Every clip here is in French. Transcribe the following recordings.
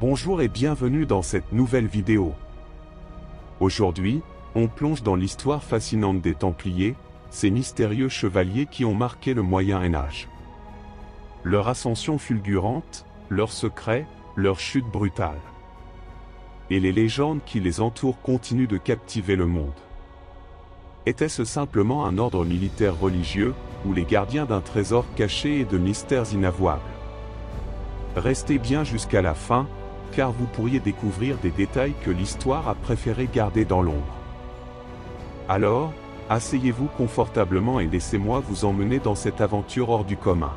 Bonjour et bienvenue dans cette nouvelle vidéo. Aujourd'hui, on plonge dans l'histoire fascinante des Templiers, ces mystérieux chevaliers qui ont marqué le Moyen-Âge. Leur ascension fulgurante, leurs secrets, leur chute brutale. Et les légendes qui les entourent continuent de captiver le monde. Était-ce simplement un ordre militaire religieux, ou les gardiens d'un trésor caché et de mystères inavouables? Restez bien jusqu'à la fin, car vous pourriez découvrir des détails que l'histoire a préféré garder dans l'ombre. Alors, asseyez-vous confortablement et laissez-moi vous emmener dans cette aventure hors du commun.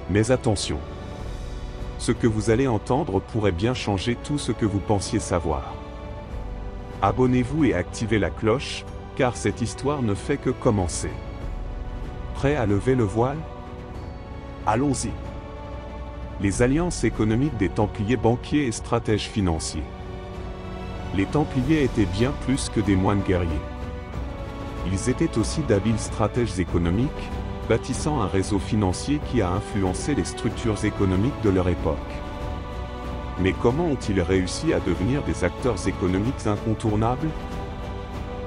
Mais attention! Ce que vous allez entendre pourrait bien changer tout ce que vous pensiez savoir. Abonnez-vous et activez la cloche, car cette histoire ne fait que commencer. Prêt à lever le voile? Allons-y! Les alliances économiques des Templiers banquiers et stratèges financiers. Les Templiers étaient bien plus que des moines guerriers. Ils étaient aussi d'habiles stratèges économiques, bâtissant un réseau financier qui a influencé les structures économiques de leur époque. Mais comment ont-ils réussi à devenir des acteurs économiques incontournables?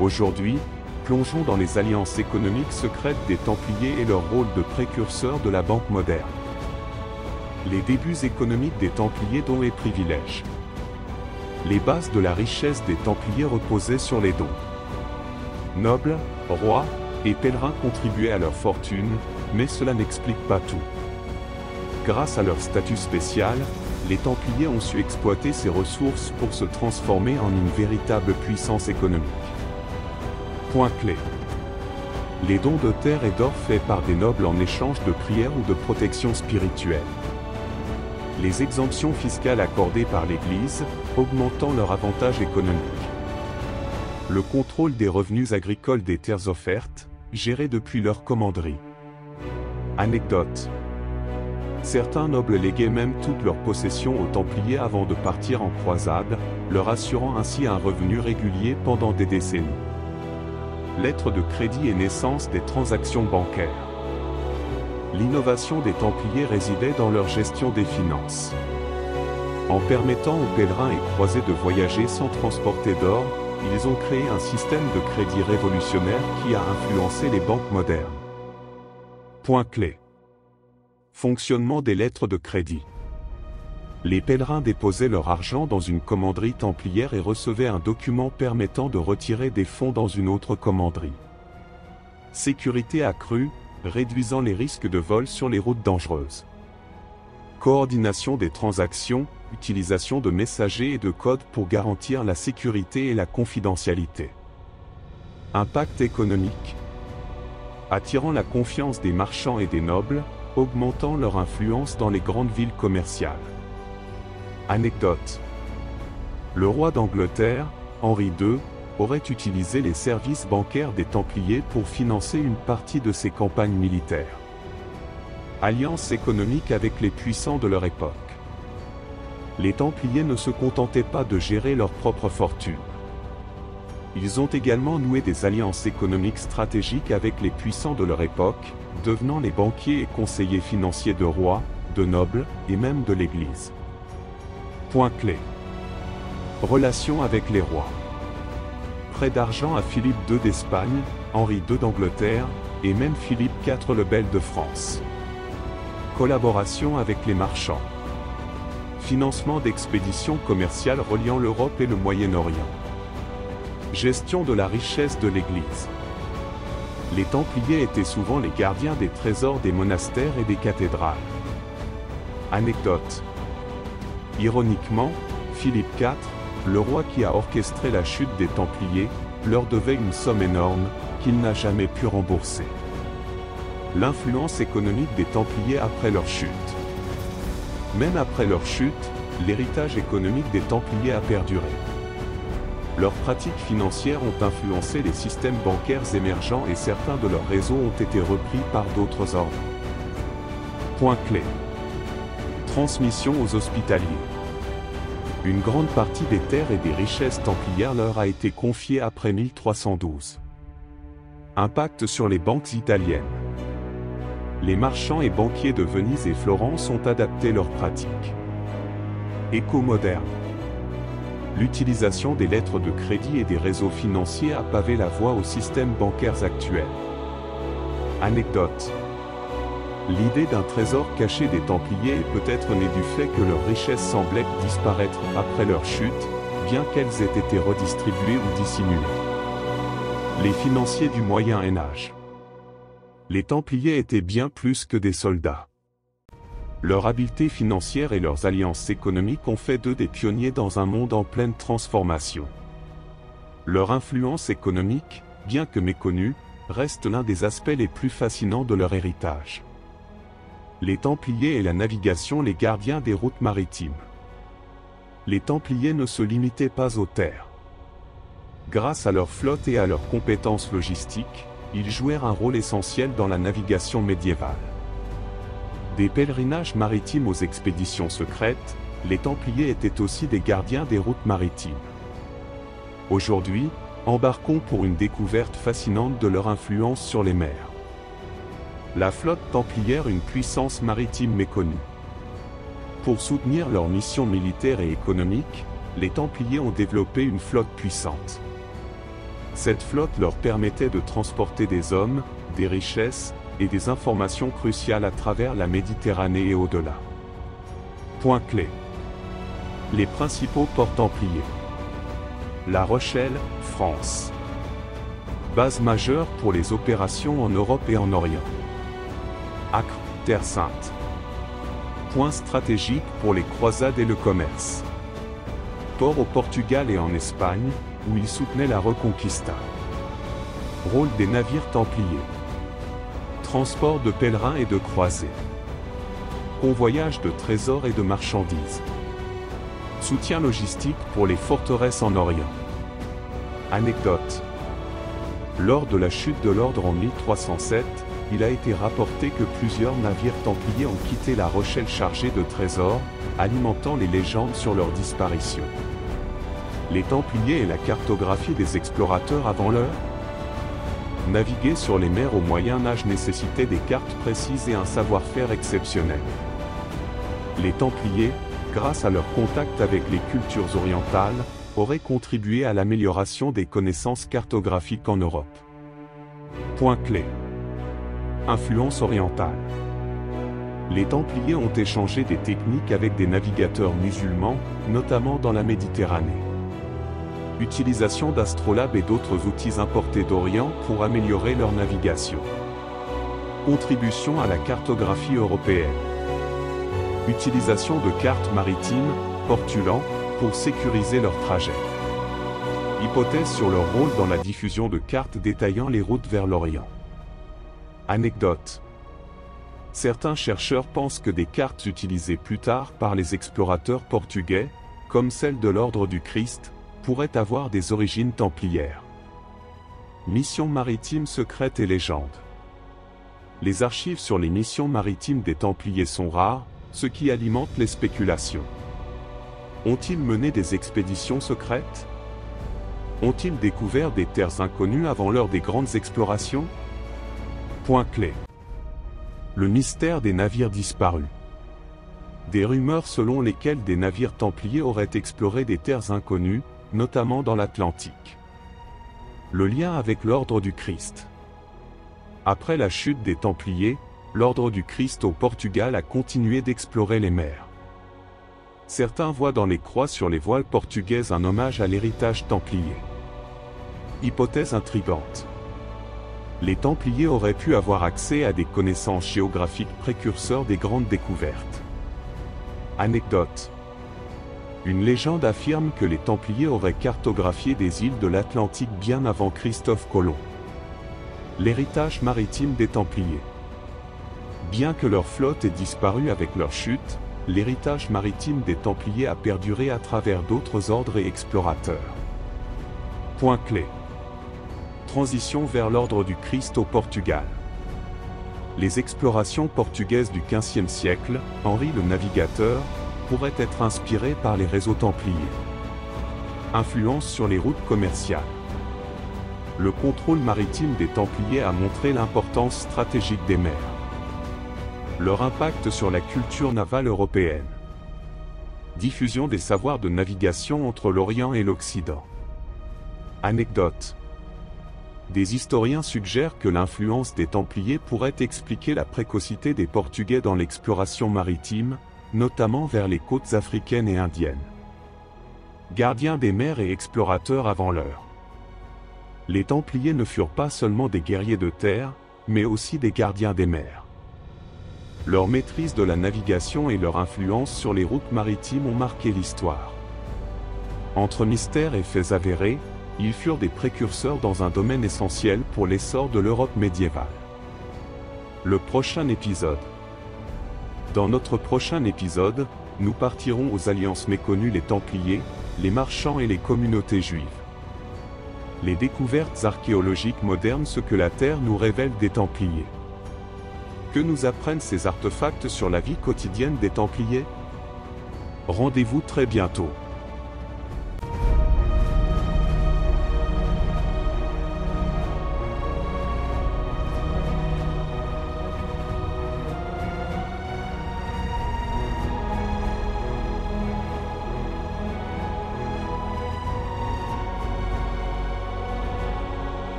Aujourd'hui, plongeons dans les alliances économiques secrètes des Templiers et leur rôle de précurseur de la banque moderne. Les débuts économiques des Templiers dont les privilèges. Les bases de la richesse des Templiers reposaient sur les dons. Nobles, rois et pèlerins contribuaient à leur fortune, mais cela n'explique pas tout. Grâce à leur statut spécial, les Templiers ont su exploiter ces ressources pour se transformer en une véritable puissance économique. Point clé. Les dons de terre et d'or faits par des nobles en échange de prières ou de protection spirituelle. Les exemptions fiscales accordées par l'Église, augmentant leur avantage économique. Le contrôle des revenus agricoles des terres offertes, géré depuis leur commanderie. Anecdote. Certains nobles léguaient même toutes leurs possessions aux Templiers avant de partir en croisade, leur assurant ainsi un revenu régulier pendant des décennies. Lettres de crédit et naissance des transactions bancaires. L'innovation des Templiers résidait dans leur gestion des finances. En permettant aux pèlerins et croisés de voyager sans transporter d'or, ils ont créé un système de crédit révolutionnaire qui a influencé les banques modernes. Point clé. Fonctionnement des lettres de crédit. Les pèlerins déposaient leur argent dans une commanderie templière et recevaient un document permettant de retirer des fonds dans une autre commanderie. Sécurité accrue, réduisant les risques de vol sur les routes dangereuses. Coordination des transactions, utilisation de messagers et de codes pour garantir la sécurité et la confidentialité. Impact économique. Attirant la confiance des marchands et des nobles, augmentant leur influence dans les grandes villes commerciales. Anecdote. Le roi d'Angleterre, Henri II, aurait utilisé les services bancaires des Templiers pour financer une partie de ses campagnes militaires. Alliance économique avec les puissants de leur époque. Les Templiers ne se contentaient pas de gérer leur propre fortune. Ils ont également noué des alliances économiques stratégiques avec les puissants de leur époque, devenant les banquiers et conseillers financiers de rois, de nobles et même de l'Église. Point clé. Relations avec les rois. Prêt d'argent à Philippe II d'Espagne, Henri II d'Angleterre, et même Philippe IV le Bel de France. Collaboration avec les marchands. Financement d'expéditions commerciales reliant l'Europe et le Moyen-Orient. Gestion de la richesse de l'Église. Les Templiers étaient souvent les gardiens des trésors des monastères et des cathédrales. Anecdote. Ironiquement, Philippe IV, le roi qui a orchestré la chute des Templiers, leur devait une somme énorme, qu'il n'a jamais pu rembourser. L'influence économique des Templiers après leur chute. Même après leur chute, l'héritage économique des Templiers a perduré. Leurs pratiques financières ont influencé les systèmes bancaires émergents et certains de leurs réseaux ont été repris par d'autres ordres. Point clé. Transmission aux hospitaliers. Une grande partie des terres et des richesses templières leur a été confiée après 1312. Impact sur les banques italiennes. Les marchands et banquiers de Venise et Florence ont adapté leurs pratiques. Éco-moderne. L'utilisation des lettres de crédit et des réseaux financiers a pavé la voie aux systèmes bancaires actuels. Anecdote. L'idée d'un trésor caché des Templiers est peut-être née du fait que leurs richesses semblaient disparaître après leur chute, bien qu'elles aient été redistribuées ou dissimulées. Les financiers du Moyen Âge. Les Templiers étaient bien plus que des soldats. Leur habileté financière et leurs alliances économiques ont fait d'eux des pionniers dans un monde en pleine transformation. Leur influence économique, bien que méconnue, reste l'un des aspects les plus fascinants de leur héritage. Les Templiers et la navigation, les gardiens des routes maritimes. Les Templiers ne se limitaient pas aux terres. Grâce à leur flotte et à leurs compétences logistiques, ils jouèrent un rôle essentiel dans la navigation médiévale. Des pèlerinages maritimes aux expéditions secrètes, les Templiers étaient aussi des gardiens des routes maritimes. Aujourd'hui, embarquons pour une découverte fascinante de leur influence sur les mers. La flotte templière, une puissance maritime méconnue. Pour soutenir leur mission militaire et économique, les Templiers ont développé une flotte puissante. Cette flotte leur permettait de transporter des hommes, des richesses, et des informations cruciales à travers la Méditerranée et au-delà. Point clé. Les principaux ports templiers. La Rochelle, France. Base majeure pour les opérations en Europe et en Orient. Acre, Terre Sainte. Point stratégique pour les croisades et le commerce. Port au Portugal et en Espagne, où il soutenait la Reconquista. Rôle des navires templiers. Transport de pèlerins et de croisés. Convoyage de trésors et de marchandises. Soutien logistique pour les forteresses en Orient. Anecdote. Lors de la chute de l'ordre en 1307, il a été rapporté que plusieurs navires templiers ont quitté La Rochelle chargés de trésors, alimentant les légendes sur leur disparition. Les Templiers et la cartographie des explorateurs avant l'heure. Naviguer sur les mers au Moyen Âge nécessitait des cartes précises et un savoir-faire exceptionnel. Les Templiers, grâce à leur contact avec les cultures orientales, auraient contribué à l'amélioration des connaissances cartographiques en Europe. Point clé. Influence orientale. Les Templiers ont échangé des techniques avec des navigateurs musulmans, notamment dans la Méditerranée. Utilisation d'astrolabes et d'autres outils importés d'Orient pour améliorer leur navigation. Contribution à la cartographie européenne. Utilisation de cartes maritimes, portulant, pour sécuriser leur trajet. Hypothèse sur leur rôle dans la diffusion de cartes détaillant les routes vers l'Orient. Anecdote. Certains chercheurs pensent que des cartes utilisées plus tard par les explorateurs portugais, comme celle de l'Ordre du Christ, pourraient avoir des origines templières. Missions maritimes secrètes et légendes. Les archives sur les missions maritimes des Templiers sont rares, ce qui alimente les spéculations. Ont-ils mené des expéditions secrètes? Ont-ils découvert des terres inconnues avant l'heure des grandes explorations? Point clé. Le mystère des navires disparus. Des rumeurs selon lesquelles des navires templiers auraient exploré des terres inconnues, notamment dans l'Atlantique. Le lien avec l'Ordre du Christ. Après la chute des Templiers, l'Ordre du Christ au Portugal a continué d'explorer les mers. Certains voient dans les croix sur les voiles portugaises un hommage à l'héritage templier. Hypothèse intrigante. Les Templiers auraient pu avoir accès à des connaissances géographiques précurseurs des grandes découvertes. Anecdote. Une légende affirme que les Templiers auraient cartographié des îles de l'Atlantique bien avant Christophe Colomb. L'héritage maritime des Templiers. Bien que leur flotte ait disparu avec leur chute, l'héritage maritime des Templiers a perduré à travers d'autres ordres et explorateurs. Point clé. Transition vers l'Ordre du Christ au Portugal. Les explorations portugaises du XVe siècle, Henri le Navigateur, pourraient être inspirées par les réseaux templiers. Influence sur les routes commerciales. Le contrôle maritime des Templiers a montré l'importance stratégique des mers. Leur impact sur la culture navale européenne. Diffusion des savoirs de navigation entre l'Orient et l'Occident. Anecdote. Des historiens suggèrent que l'influence des Templiers pourrait expliquer la précocité des Portugais dans l'exploration maritime, notamment vers les côtes africaines et indiennes. Gardiens des mers et explorateurs avant l'heure. Les Templiers ne furent pas seulement des guerriers de terre, mais aussi des gardiens des mers. Leur maîtrise de la navigation et leur influence sur les routes maritimes ont marqué l'histoire. Entre mystères et faits avérés, ils furent des précurseurs dans un domaine essentiel pour l'essor de l'Europe médiévale. Le prochain épisode. Dans notre prochain épisode, nous partirons aux alliances méconnues, les Templiers, les marchands et les communautés juives. Les découvertes archéologiques modernes, ce que la Terre nous révèle des Templiers. Que nous apprennent ces artefacts sur la vie quotidienne des Templiers? Rendez-vous très bientôt.